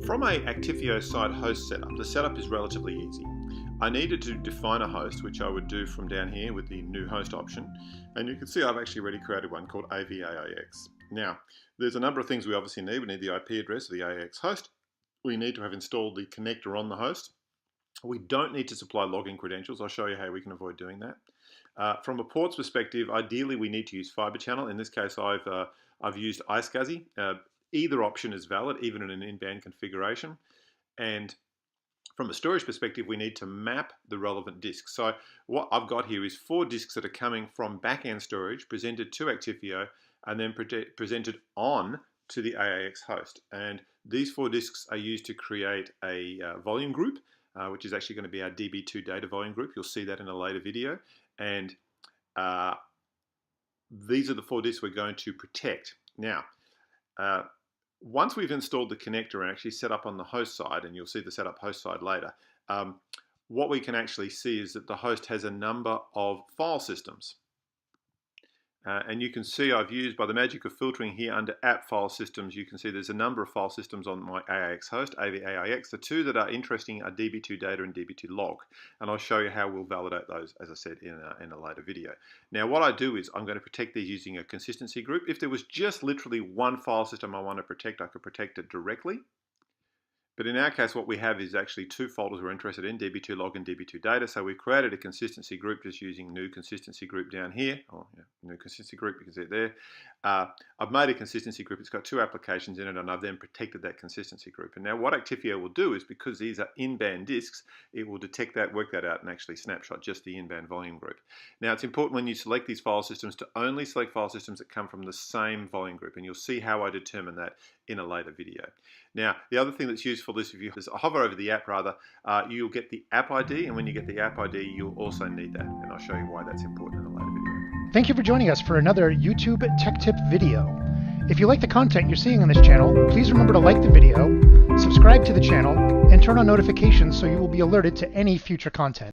From a Actifio side host setup, the setup is relatively easy. I needed to define a host, which I would do from down here with the new host option. And you can see I've actually already created one called AIX. Now, there's a number of things we obviously need. We need the IP address of the AIX host. We need to have installed the connector on the host. We don't need to supply login credentials. I'll show you how we can avoid doing that. From a ports perspective, ideally we need to use fiber channel. In this case, I've used iSCSI. Either option is valid, even in an in-band configuration. And from a storage perspective, we need to map the relevant disks. So what I've got here is 4 disks that are coming from back-end storage, presented to Actifio, and then presented on to the AIX host. And these 4 disks are used to create a volume group, which is actually going to be our DB2 data volume group. You'll see that in a later video. And these are the 4 disks we're going to protect. Now, once we've installed the connector and actually set up on the host side, and you'll see the setup host side later, what we can actually see is that the host has a number of file systems. And you can see I've used, by the magic of filtering here under app file systems, you can see there's a number of file systems on my AIX host, AIX. The 2 that are interesting are DB2 data and DB2 log. And I'll show you how we'll validate those, as I said, in a later video. Now, what I do is I'm going to protect these using a consistency group. If there was just literally one file system I want to protect, I could protect it directly. But in our case, what we have is actually 2 folders we're interested in, DB2 log and DB2 data. So we've created a consistency group just using new consistency group down here. Oh, yeah, new consistency group, you can see it there. I've made a consistency group. It's got 2 applications in it, and I've then protected that consistency group. And now what Actifio will do is, because these are in-band disks, it will detect that, work that out, and actually snapshot just the in-band volume group. Now, it's important when you select these file systems to only select file systems that come from the same volume group, and you'll see how I determine that in a later video. Now, the other thing that's useful is if you hover over the app, you'll get the app ID, and when you get the app ID, you'll also need that, and I'll show you why that's important in a later video. Thank you for joining us for another YouTube Tech Tip video. If you like the content you're seeing on this channel, please remember to like the video, subscribe to the channel, and turn on notifications so you will be alerted to any future content.